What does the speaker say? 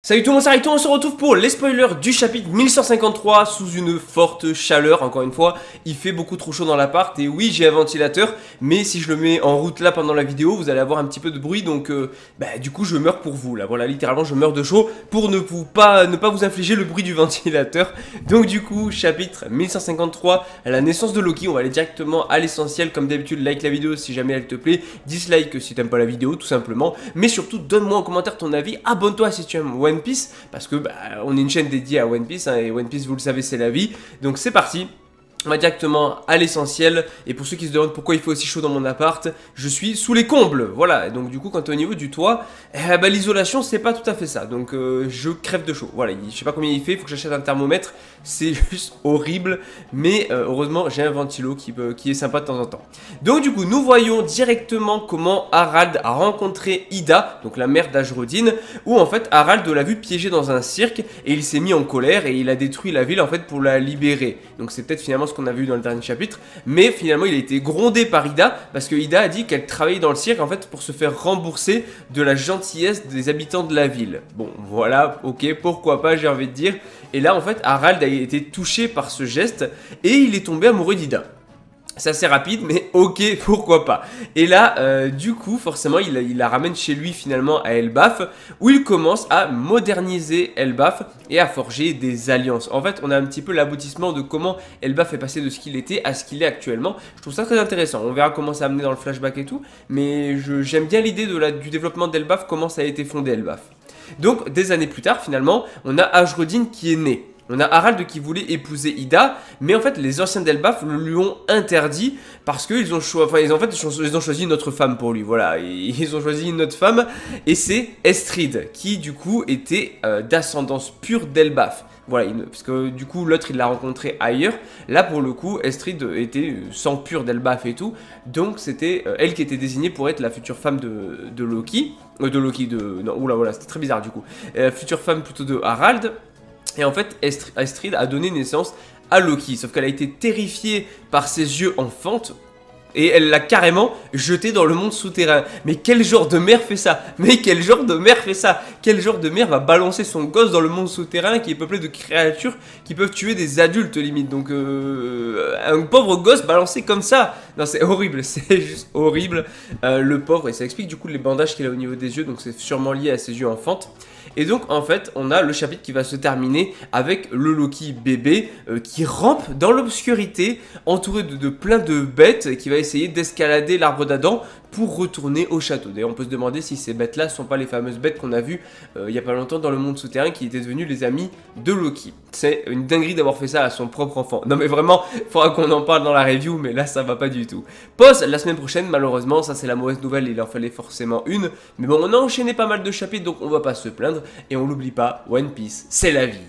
Salut tout le monde, c'est Raito, on se retrouve pour les spoilers du chapitre 1153 sous une forte chaleur. Encore une fois, il fait beaucoup trop chaud dans l'appart et oui, j'ai un ventilateur, mais si je le mets en route là pendant la vidéo, vous allez avoir un petit peu de bruit, donc du coup je meurs pour vous là. Voilà, littéralement je meurs de chaud pour ne pas vous infliger le bruit du ventilateur. Donc du coup, chapitre 1153, la naissance de Loki. On va aller directement à l'essentiel. Comme d'habitude, like la vidéo si jamais elle te plaît, dislike si t'aimes pas la vidéo tout simplement, mais surtout donne-moi en commentaire ton avis, abonne-toi si tu aimes One Piece, parce que on est une chaîne dédiée à One Piece, hein, et One Piece vous le savez c'est la vie. Donc c'est parti, on va directement à l'essentiel. Et pour ceux qui se demandent pourquoi il fait aussi chaud dans mon appart, je suis sous les combles, voilà. Et donc du coup quand tu es au niveau du toit, l'isolation c'est pas tout à fait ça. Donc je crève de chaud, voilà. Je sais pas combien il fait, il faut que j'achète un thermomètre. C'est juste horrible, mais heureusement j'ai un ventilo qui est sympa de temps en temps. Donc du coup nous voyons directement comment Harald a rencontré Ida, donc la mère d'Ajrodin, où en fait Harald l'a vu piégée dans un cirque et il s'est mis en colère et il a détruit la ville en fait pour la libérer. Donc c'est peut-être finalement ce qu'on a vu dans le dernier chapitre, mais finalement il a été grondé par Ida parce que Ida a dit qu'elle travaillait dans le cirque en fait pour se faire rembourser de la gentillesse des habitants de la ville. Bon voilà, ok, pourquoi pas, j'ai envie de dire. Et là en fait Harald a été touché par ce geste et il est tombé amoureux d'Ida. C'est assez rapide, mais ok, pourquoi pas. Et là, du coup, forcément, il la ramène chez lui finalement à Elbaf, où il commence à moderniser Elbaf et à forger des alliances. En fait, on a un petit peu l'aboutissement de comment Elbaf est passé de ce qu'il était à ce qu'il est actuellement. Je trouve ça très intéressant. On verra comment ça a amené dans le flashback et tout, mais j'aime bien l'idée du développement d'Elbaf, comment ça a été fondé Elbaf. Donc, des années plus tard, finalement, on a Ajrodin qui est né. On a Harald qui voulait épouser Ida, mais en fait les anciens d'Elbaf lui ont interdit parce qu'ils ont, ils ont choisi une autre femme pour lui. Voilà, ils ont choisi une autre femme et c'est Estrid qui du coup était d'ascendance pure d'Elbaf. Voilà, parce que du coup l'autre il l'a rencontré ailleurs. Là pour le coup Estrid était sang pur d'Elbaf et tout, donc c'était elle qui était désignée pour être la future femme de Loki. Non, oula voilà, c'était très bizarre du coup. Future femme plutôt de Harald. Et en fait, Estrid a donné naissance à Loki, sauf qu'elle a été terrifiée par ses yeux en fente, et elle l'a carrément jeté dans le monde souterrain. Mais quel genre de mère fait ça? Mais quel genre de mère fait ça? Quel genre de mère va balancer son gosse dans le monde souterrain qui est peuplé de créatures qui peuvent tuer des adultes limite? Donc un pauvre gosse balancé comme ça, non c'est horrible, c'est juste horrible. Le pauvre, et ça explique du coup les bandages qu'il a au niveau des yeux, donc c'est sûrement lié à ses yeux en fente. Et donc en fait on a le chapitre qui va se terminer avec le Loki bébé qui rampe dans l'obscurité entouré de plein de bêtes, qui va essayer d'escalader l'arbre d'Adam pour retourner au château. D'ailleurs on peut se demander si ces bêtes là ne sont pas les fameuses bêtes qu'on a vues il n'y a pas longtemps dans le monde souterrain qui étaient devenus les amis de Loki. C'est une dinguerie d'avoir fait ça à son propre enfant. Non mais vraiment, il faudra qu'on en parle dans la review, mais là ça va pas du tout. Pause la semaine prochaine malheureusement, ça c'est la mauvaise nouvelle, il en fallait forcément une. Mais bon, on a enchaîné pas mal de chapitres donc on va pas se plaindre. Et on l'oublie pas, One Piece c'est la vie.